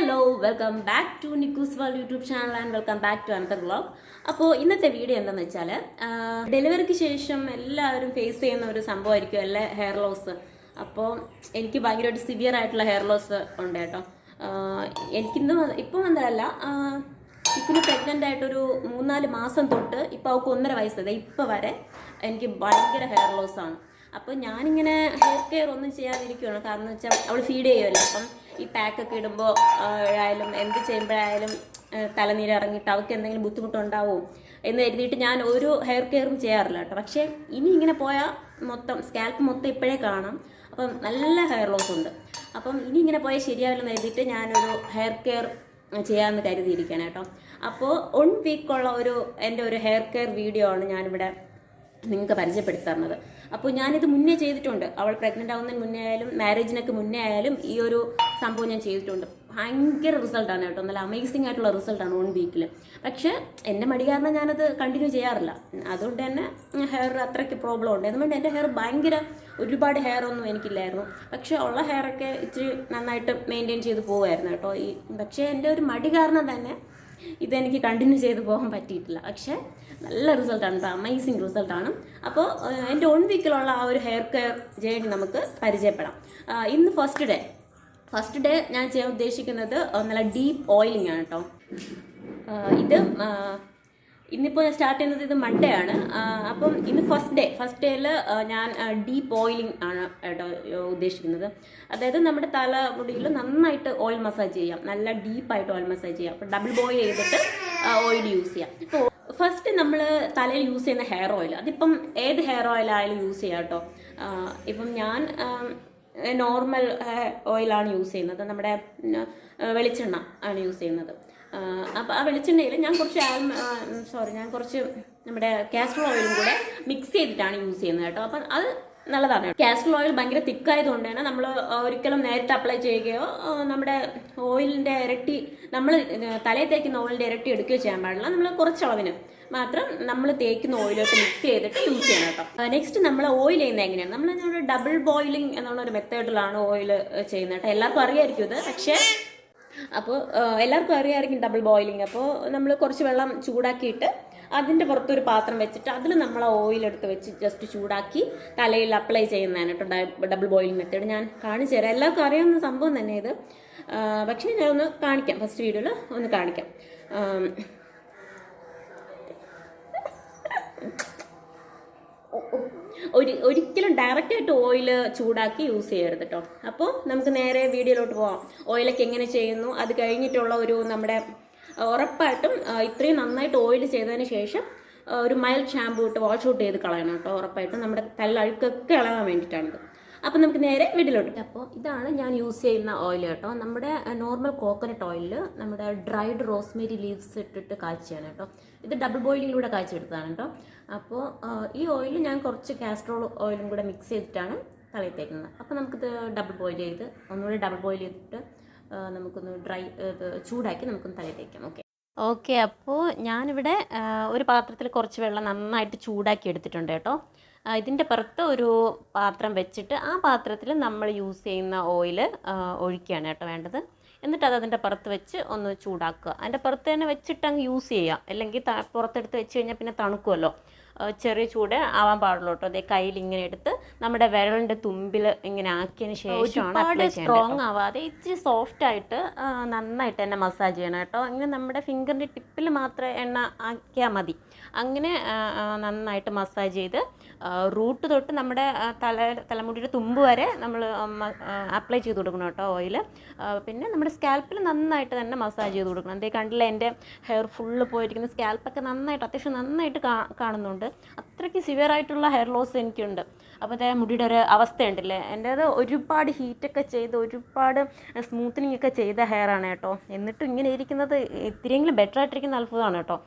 Hello welcome back to Nikku's world YouTube channel and welcome back to another vlog. അപ്പോൾ ഇന്നത്തെ video എന്താണെന്ന് വെച്ചാൽ ഡെലിവറിക്ക് ശേഷം എല്ലാവരും ഫേസ് ചെയ്യുന്ന ഒരു സംഭവമായിരിക്കും അല്ലേ ഹെയർ ലോസ്. അപ്പോൾ എനിക്ക് ഭയങ്കരമായിട്ട് സിവിയർ ആയിട്ടുള്ള ഹെയർ ലോസ് ഉണ്ട് കേട്ടോ. എനിക്കിന്ന് ഇപ്പം വന്നതല്ല, ഇപ്പം പ്രഗ്നൻ്റ് ആയിട്ടൊരു 3-4 മാസം തൊട്ട് ഇപ്പോൾ അവൾക്ക് 1.5 വയസ്സത് ഇപ്പം വരെ എനിക്ക് ഭയങ്കര ഹെയർ ലോസാണ്. അപ്പോൾ ഞാനിങ്ങനെ ഹെയർ കെയർ ഒന്നും ചെയ്യാതിരിക്കുകയാണ്. കാരണം എന്ന് വെച്ചാൽ അവൾ ഫീഡ് ചെയ്യുമല്ലോ. അപ്പം ഈ പാക്കൊക്കെ ഇടുമ്പോൾ ആയാലും എന്ത് ചെയ്യുമ്പോഴായാലും തലനീര് ഇറങ്ങിയിട്ട് അവൾക്ക് എന്തെങ്കിലും ബുദ്ധിമുട്ടുണ്ടാവും എന്ന് കരുതിയിട്ട് ഞാൻ ഒരു ഹെയർ കെയറും ചെയ്യാറില്ല കേട്ടോ. പക്ഷേ ഇനി ഇങ്ങനെ പോയാൽ സ്കാൽപ്പ് മൊത്തം ഇപ്പോഴേ കാണാം. അപ്പം നല്ല ഹെയർ ലോസ് ഉണ്ട്. അപ്പം ഇനി ഇങ്ങനെ പോയാൽ ശരിയാവില്ലെന്ന് കരുതിയിട്ട് ഞാനൊരു ഹെയർ കെയർ ചെയ്യാമെന്ന് കരുതിയിരിക്കുകയാണ് കേട്ടോ. അപ്പോൾ 1 വീക്കുള്ള എൻ്റെ ഒരു ഹെയർ കെയർ വീഡിയോ ആണ് ഞാനിവിടെ നിങ്ങൾക്ക് പരിചയപ്പെടുത്തുന്നത്. അപ്പോൾ ഞാനിത് മുന്നേ ചെയ്തിട്ടുണ്ട്. അവൾ പ്രഗ്നൻ്റ് ആവുന്നതിന് മുന്നേ ആയാലും മാരേജിനൊക്കെ മുന്നേ ആയാലും ഈ ഒരു സംഭവം ഞാൻ ചെയ്തിട്ടുണ്ട്. ഭയങ്കര റിസൾട്ടാണ് കേട്ടോ. നല്ല അമേസിംഗ് ആയിട്ടുള്ള റിസൾട്ടാണ് 1 വീക്കിൽ. പക്ഷേ എൻ്റെ മടി കാരണം ഞാനത് കണ്ടിന്യൂ ചെയ്യാറില്ല. അതുകൊണ്ട് തന്നെ ഹെയർ അത്രയ്ക്ക് പ്രോബ്ലം ഉണ്ട്. അതുകൊണ്ട് എൻ്റെ ഹെയർ ഒരുപാട് ഹെയർ ഒന്നും എനിക്കില്ലായിരുന്നു. പക്ഷേ ഉള്ള ഹെയറൊക്കെ ഇച്ചിരി നന്നായിട്ട് മെയിൻറ്റെയിൻ ചെയ്ത് പോകുമായിരുന്നു കേട്ടോ. പക്ഷേ എൻ്റെ ഒരു മടി കാരണം തന്നെ ഇതെനിക്ക് കണ്ടിന്യൂ ചെയ്ത് പോകാൻ പറ്റിയിട്ടില്ല. പക്ഷേ നല്ല റിസൾട്ടാണ് കേട്ടോ, അമേസിങ് റിസൾട്ടാണ്. അപ്പോൾ എൻ്റെ 1 വീക്കിലുള്ള ആ ഒരു ഹെയർ കെയർ ജേർണി നമുക്ക് പരിചയപ്പെടാം. ഇന്ന് ഫസ്റ്റ് ഡേ ഞാൻ ചെയ്യാൻ ഉദ്ദേശിക്കുന്നത് നല്ല ഡീപ്പ് ഓയിലിംഗ് ആണ് കേട്ടോ. ഇന്നിപ്പോൾ ഞാൻ സ്റ്റാർട്ട് ചെയ്യുന്നത് ഇത് മൺഡേ ആണ്. അപ്പം ഇന്ന് ഫസ്റ്റ് ഡേയിൽ ഞാൻ ഡീപ്പ് ഓയിലിംഗ് ആണ് കേട്ടോ ഉദ്ദേശിക്കുന്നത്. അതായത് നമ്മുടെ തലമുടിയിൽ നന്നായിട്ട് ഓയിൽ മസാജ് ചെയ്യാം, നല്ല ഡീപ്പായിട്ട് ഓയിൽ മസാജ് ചെയ്യാം. അപ്പോൾ ഡബിൾ ബോയിൽ ചെയ്തിട്ട് ഓയിൽ യൂസ് ചെയ്യാം. ഇപ്പോൾ ഫസ്റ്റ് നമ്മൾ തലയിൽ യൂസ് ചെയ്യുന്ന ഹെയർ ഓയിൽ, അതിപ്പം ഏത് ഹെയർ ഓയിലായാലും യൂസ് ചെയ്യാം കേട്ടോ. ഇപ്പം ഞാൻ നോർമൽ ഓയിലാണ് യൂസ് ചെയ്യുന്നത്. നമ്മുടെ വെളിച്ചെണ്ണ ആണ് യൂസ് ചെയ്യുന്നത്. അപ്പോൾ ആ വെളിച്ചെണ്ണയിൽ ഞാൻ കുറച്ച് നമ്മുടെ കാസ്റ്റർ ഓയിലും കൂടെ മിക്സ് ചെയ്തിട്ടാണ് യൂസ് ചെയ്യുന്നത് കേട്ടോ. അപ്പം അത് നല്ലതാണ്. കാസ്റ്റർ ഓയിൽ ഭയങ്കര തിക്കായതുകൊണ്ട് തന്നെ നമ്മൾ ഒരിക്കലും നേരിട്ട് അപ്ലൈ ചെയ്യുകയോ നമ്മുടെ ഓയിലിൻ്റെ ഇരട്ടി നമ്മൾ തലയിൽ തേക്കുന്ന ഓയിലിൻ്റെ ഇരട്ടി എടുക്കുകയോ ചെയ്യാൻ പാടില്ല. നമ്മൾ കുറച്ച് അളവിന് മാത്രം നമ്മൾ തേക്കുന്ന ഓയിലോട്ട് മിക്സ് ചെയ്തിട്ട് യൂസ് ചെയ്യണം കേട്ടോ. നെക്സ്റ്റ് നമ്മൾ ഓയിൽ ചെയ്യുന്നത് എങ്ങനെയാണ്? നമ്മൾ ഡബിൾ ബോയിലിംഗ് എന്നുള്ളൊരു മെത്തേഡിലാണ് ഓയിൽ ചെയ്യുന്നത് കേട്ടോ. എല്ലാവർക്കും അറിയാമായിരിക്കും ഇത്. പക്ഷേ എല്ലാവർക്കും അറിയാമായിരിക്കും ഡബിൾ ബോയിലിംഗ്. അപ്പോൾ നമ്മൾ കുറച്ച് വെള്ളം ചൂടാക്കിയിട്ട് അതിൻ്റെ പുറത്തൊരു പാത്രം വെച്ചിട്ട് അതിൽ നമ്മൾ ഓയിലെടുത്ത് വെച്ച് ജസ്റ്റ് ചൂടാക്കി തലയിൽ അപ്ലൈ ചെയ്യുന്നതാണ് കേട്ടോ ഡബിൾ ബോയിലിംഗ് മെത്തേഡ്. ഞാൻ കാണിച്ചു തരാം. എല്ലാവർക്കും അറിയാവുന്ന സംഭവം തന്നെ ഇത്. പക്ഷേ ഞാനൊന്ന് കാണിക്കാം, ഫസ്റ്റ് വീഡിയോയിൽ ഒന്ന് കാണിക്കാം. ഒരിക്കലും ഡയറക്റ്റായിട്ട് ഓയിൽ ചൂടാക്കി യൂസ് ചെയ്യരുത് കേട്ടോ. അപ്പോൾ നമുക്ക് നേരെ വീഡിയോയിലോട്ട് പോവാം. ഓയിലൊക്കെ എങ്ങനെ ചെയ്യുന്നു, അത് കഴിഞ്ഞിട്ടുള്ള നമ്മുടെ ഉറപ്പായിട്ടും ഇത്രയും നന്നായിട്ട് ഓയിൽ ചെയ്തതിന് ശേഷം ഒരു മൈൽഡ് ഷാമ്പൂ ഇട്ട് വാഷ് ഔട്ട് ചെയ്ത് കളയണം കേട്ടോ. ഉറപ്പായിട്ടും നമ്മുടെ അഴുക്കൊക്കെ ഇളകാൻ വേണ്ടിയിട്ടാണിത്. അപ്പോൾ നമുക്ക് നേരെ വീട്ടിലോട്ട്. അപ്പോൾ ഇതാണ് ഞാൻ യൂസ് ചെയ്യുന്ന ഓയിൽ കേട്ടോ. നമ്മുടെ നോർമൽ കോക്കനട്ട് ഓയിലിൽ നമ്മുടെ ഡ്രൈഡ് റോസ്മേരി ലീവ്സ് ഇട്ടിട്ട് കാച്ചിയാണ് കേട്ടോ. ഇത് ഡബിൾ ബോയിലിലൂടെ കാച്ചെടുത്തതാണ് കേട്ടോ. അപ്പോൾ ഈ ഓയിൽ ഞാൻ കുറച്ച് കാസ്ട്രോൾ ഓയിലും കൂടെ മിക്സ് ചെയ്തിട്ടാണ് തലയിൽ തേക്കുന്നത്. അപ്പോൾ നമുക്കിത് ഒന്നുകൂടി ഡബിൾ ബോയിൽ ചെയ്തിട്ട് നമുക്കൊന്ന് ചൂടാക്കി നമുക്കൊന്ന് തലയിൽ തേക്കാം. ഓക്കെ. അപ്പോൾ ഞാനിവിടെ ഒരു പാത്രത്തിൽ കുറച്ച് വെള്ളം നന്നായിട്ട് ചൂടാക്കി എടുത്തിട്ടുണ്ട് കേട്ടോ. ഇതിൻ്റെ പുറത്ത് ഒരു പാത്രം വെച്ചിട്ട് ആ പാത്രത്തിൽ നമ്മൾ യൂസ് ചെയ്യുന്ന ഓയിൽ ഒഴിക്കുകയാണ് കേട്ടോ വേണ്ടത്. എന്നിട്ട് അതിൻ്റെ പുറത്ത് വെച്ച് ഒന്ന് ചൂടാക്കുക. അതിൻ്റെ പുറത്ത് തന്നെ വെച്ചിട്ട് അങ്ങ് യൂസ് ചെയ്യുക. അല്ലെങ്കിൽ പുറത്തെടുത്ത് വെച്ച് കഴിഞ്ഞാൽ പിന്നെ തണുക്കുമല്ലോ. ചെറിയ ചൂട് ആവാൻ പാടുള്ളൂ കേട്ടോ. അതേ കയ്യിൽ ഇങ്ങനെ എടുത്ത് നമ്മുടെ വിരലിൻ്റെ തുമ്പിൽ ഇങ്ങനെ ആക്കിയതിന് ശേഷമാണ് ഒരുപാട് സ്ട്രോങ് ആവാതെ ഇച്ചിരി സോഫ്റ്റായിട്ട് നന്നായിട്ട് തന്നെ മസാജ് ചെയ്യണം കേട്ടോ. അങ്ങനെ നമ്മുടെ ഫിംഗറിൻ്റെ ടിപ്പിൽ മാത്രം എണ്ണ ആക്കിയാൽ മതി. അങ്ങനെ നന്നായിട്ട് മസാജ് ചെയ്ത് റൂട്ട് തൊട്ട് നമ്മുടെ തലമുടിയുടെ തുമ്പ് വരെ നമ്മൾ അപ്ലൈ ചെയ്ത് കൊടുക്കണം കേട്ടോ ഓയിൽ. പിന്നെ നമ്മുടെ സ്കാൽപ്പിൽ നന്നായിട്ട് തന്നെ മസാജ് ചെയ്ത് കൊടുക്കണം. എന്തേ കണ്ടില്ല, എൻ്റെ ഹെയർ ഫുള്ള് പോയിരിക്കുന്ന സ്കാൽപ്പൊക്കെ അത്യാവശ്യം നന്നായിട്ട് കാണുന്നുണ്ട്. അത്രയ്ക്ക് സിവിയർ ആയിട്ടുള്ള ഹെയർ ലോസ് എനിക്കുണ്ട്. അപ്പോൾ മുടിയുടെ ഒരു അവസ്ഥയുണ്ടല്ലേ, എൻ്റേത് ഒരുപാട് ഹീറ്റൊക്കെ ചെയ്ത് ഒരുപാട് സ്മൂത്തനിങ് ഒക്കെ ചെയ്ത ഹെയറാണ് കേട്ടോ. എന്നിട്ടും ഇങ്ങനെ ഇരിക്കുന്നത് ഇത്തിരിയെങ്കിലും ബെറ്റർ ആയിട്ടിരിക്കുന്ന അത്ഭുതമാണ് കേട്ടോ.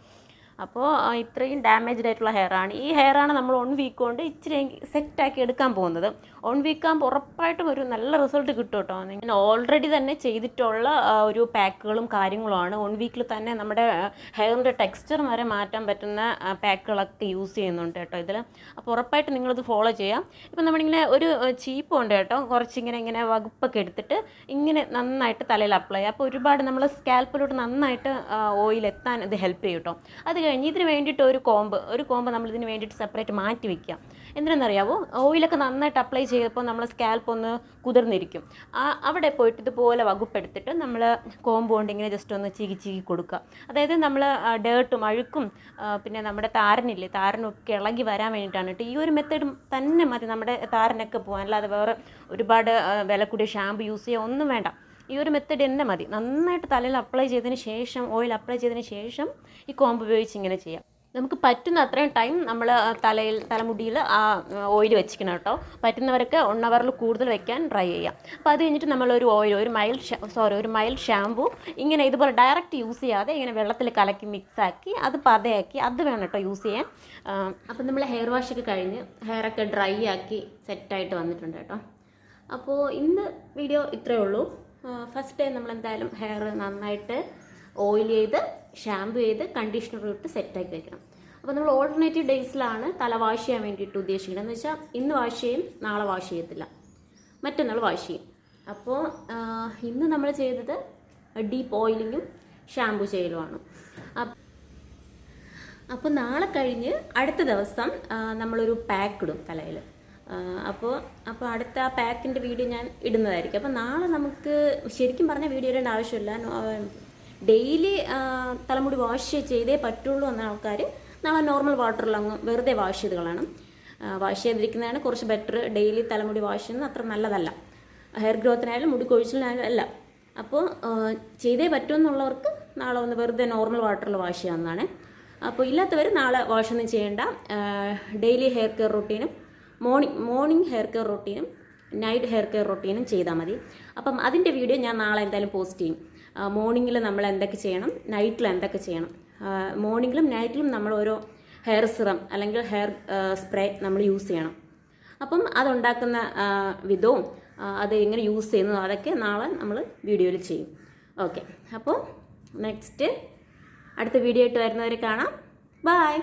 അപ്പോൾ ഇത്രയും ഡാമേജ്ഡ് ആയിട്ടുള്ള ഹെയറാണ്. ഈ ഹെയറാണ് നമ്മൾ 1 വീക്ക് കൊണ്ട് ഇച്ചിരി സെറ്റാക്കി എടുക്കാൻ പോകുന്നത്. 1 വീക്ക് ആകുമ്പോൾ ഉറപ്പായിട്ടും ഒരു നല്ല റിസൾട്ട് കിട്ടും കേട്ടോ. ഞാൻ ഓൾറെഡി തന്നെ ചെയ്തിട്ടുള്ള ഒരു പാക്കുകളും കാര്യങ്ങളുമാണ്. 1 വീക്കിൽ തന്നെ നമ്മുടെ ഹെയറിൻ്റെ ടെക്സ്ചർ വരെ മാറ്റാൻ പറ്റുന്ന പാക്കുകളൊക്കെ യൂസ് ചെയ്യുന്നുണ്ട് കേട്ടോ ഇതിൽ. അപ്പോൾ ഉറപ്പായിട്ട് നിങ്ങളിത് ഫോളോ ചെയ്യാം. ഇപ്പം നമ്മളിങ്ങനെ ഒരു ചീപ്പ് ഉണ്ട് കേട്ടോ, ഇങ്ങനെ വകുപ്പൊക്കെ എടുത്തിട്ട് ഇങ്ങനെ നന്നായിട്ട് തലയിൽ അപ്ലൈ ചെയ്യുക. അപ്പോൾ ഒരുപാട് നമ്മൾ സ്കാൽപ്പിലോട്ട് നന്നായിട്ട് ഓയിൽ എത്താൻ ഇത് ഹെൽപ്പ് ചെയ്യും കേട്ടോ. അത് കഴിഞ്ഞ് ഇതിന് വേണ്ടിയിട്ട് ഒരു കോമ്പ് നമ്മളിതിന് വേണ്ടിയിട്ട് സെപ്പറേറ്റ് മാറ്റി വയ്ക്കുക. എന്തിനാണെന്നറിയാവോ, ഓയിലൊക്കെ നന്നായിട്ട് അപ്ലൈ ചെയ്തപ്പോൾ നമ്മൾ സ്കാൽപ്പ് ഒന്ന് കുതിർന്നിരിക്കും. അവിടെ പോയിട്ട് ഇതുപോലെ വകുപ്പെടുത്തിട്ട് നമ്മൾ കോമ്പ് കൊണ്ട് ഇങ്ങനെ ജസ്റ്റ് ഒന്ന് ചീകി കൊടുക്കുക. അതായത് നമ്മൾ ഡേർട്ടും അഴുക്കും പിന്നെ നമ്മുടെ താരനൊക്കെ ഇളകി വരാൻ വേണ്ടിയിട്ടാണ് കേട്ടോ. ഈ ഒരു മെത്തേഡ് തന്നെ മതി നമ്മുടെ താരനൊക്കെ പോകാൻ. അല്ലാതെ വേറെ ഒരുപാട് വില കൂടിയ ഷാമ്പു യൂസ് ചെയ്യുക ഒന്നും വേണ്ട. ഈ ഒരു മെത്തേഡ് തന്നെ മതി. നന്നായിട്ട് തലയിൽ അപ്ലൈ ചെയ്തതിന് ശേഷം, ഓയിൽ അപ്ലൈ ചെയ്തതിന് ശേഷം ഈ കോമ്പ് ഉപയോഗിച്ച് ഇങ്ങനെ ചെയ്യാം. നമുക്ക് പറ്റുന്ന അത്രയും ടൈം നമ്മൾ തലമുടിയിൽ ഓയിൽ വെച്ചിരിക്കണം കേട്ടോ. പറ്റുന്നവർക്ക് 1 hourൽ കൂടുതൽ വെക്കാൻ ട്രൈ ചെയ്യാം. അപ്പോൾ അത് കഴിഞ്ഞിട്ട് നമ്മളൊരു ഒരു മൈൽഡ് ഷാമ്പു ഇങ്ങനെ ഇതുപോലെ ഡയറക്റ്റ് യൂസ് ചെയ്യാതെ ഇങ്ങനെ വെള്ളത്തിൽ കലക്കി മിക്സാക്കി അത് പതയാക്കി അത് വേണം കേട്ടോ യൂസ് ചെയ്യാൻ. അപ്പോൾ നമ്മൾ ഹെയർ വാഷൊക്കെ കഴിഞ്ഞ് ഹെയറൊക്കെ ഡ്രൈ ആക്കി സെറ്റായിട്ട് വന്നിട്ടുണ്ട് കേട്ടോ. അപ്പോൾ ഇന്ന് വീഡിയോ ഇത്രയേ ഉള്ളൂ. ഫസ്റ്റ് ടൈം നമ്മളെന്തായാലും ഹെയർ നന്നായിട്ട് ഓയിൽ ചെയ്ത് ഷാമ്പു ചെയ്ത് കണ്ടീഷണർ ഇട്ട് സെറ്റാക്കി വെക്കണം. അപ്പോൾ നമ്മൾ ഓൾട്ടർനേറ്റീവ് ഡേയ്സിലാണ് തല വാഷ് ചെയ്യാൻ വേണ്ടിയിട്ട് ഉദ്ദേശിക്കുന്നത്. എന്ന് വെച്ചാൽ ഇന്ന് വാഷ് ചെയ്യും, നാളെ വാഷ് ചെയ്യത്തില്ല, മറ്റന്നാൾ വാഷ് ചെയ്യും. അപ്പോൾ ഇന്ന് നമ്മൾ ചെയ്തത് ഡീപ്പ് ഓയിലിങ്ങും ഷാമ്പു ചെയ്യലുമാണ്. അപ്പോൾ നാളെ കഴിഞ്ഞ് അടുത്ത ദിവസം നമ്മളൊരു പാക്ക് ഇടും തലയിൽ. അപ്പോൾ അടുത്ത ആ പാക്കിൻ്റെ വീഡിയോ ഞാൻ ഇടുന്നതായിരിക്കും. അപ്പോൾ നാളെ നമുക്ക് ശരിക്കും പറഞ്ഞാൽ വീഡിയോ ഇടേണ്ട ആവശ്യമില്ല. ഡെയിലി തലമുടി വാഷ് ചെയ്തേ പറ്റുള്ളൂ എന്ന ആൾക്കാർ നാളെ നോർമൽ വാട്ടറിൽ അങ്ങ് വെറുതെ വാഷ് ചെയ്ത് കളയണം. വാഷ് ചെയ്തിരിക്കുന്നതാണ് കുറച്ച് ബെറ്റർ. ഡെയിലി തലമുടി വാഷ് ചെയ്യുന്നത് അത്ര നല്ലതല്ല, ഹെയർ ഗ്രോത്തിനായാലും മുടി കൊഴിച്ചിലിനായാലും അല്ല. അപ്പോൾ ചെയ്തേ പറ്റുമെന്നുള്ളവർക്ക് നാളെ ഒന്ന് വെറുതെ നോർമൽ വാട്ടറിൽ വാഷ് ചെയ്യാവുന്നതാണ്. അപ്പോൾ ഇല്ലാത്തവർ നാളെ വാഷൊന്നും ചെയ്യേണ്ട. ഡെയിലി ഹെയർ കെയർ റൊട്ടീനും മോർണിംഗ് ഹെയർ കെയർ റൊട്ടീനും നൈറ്റ് ഹെയർ കെയർ റൊട്ടീനും ചെയ്താൽ മതി. അപ്പം അതിൻ്റെ വീഡിയോ ഞാൻ നാളെ എന്തായാലും പോസ്റ്റ് ചെയ്യും. മോർണിംഗിൽ നമ്മൾ എന്തൊക്കെ ചെയ്യണം, നൈറ്റിൽ എന്തൊക്കെ ചെയ്യണം. മോർണിംഗിലും നൈറ്റിലും നമ്മൾ ഓരോ ഹെയർ സിറം അല്ലെങ്കിൽ ഹെയർ സ്പ്രേ നമ്മൾ യൂസ് ചെയ്യണം. അപ്പം അതുണ്ടാക്കുന്ന വിധവും അത് എങ്ങനെ യൂസ് ചെയ്യുന്നതും അതൊക്കെ നാളെ നമ്മൾ വീഡിയോയിൽ ചെയ്യും. ഓക്കെ, അപ്പോൾ നെക്സ്റ്റ് അടുത്ത വീഡിയോ ആയിട്ട് വരുന്നവരെ കാണാം. ബൈ.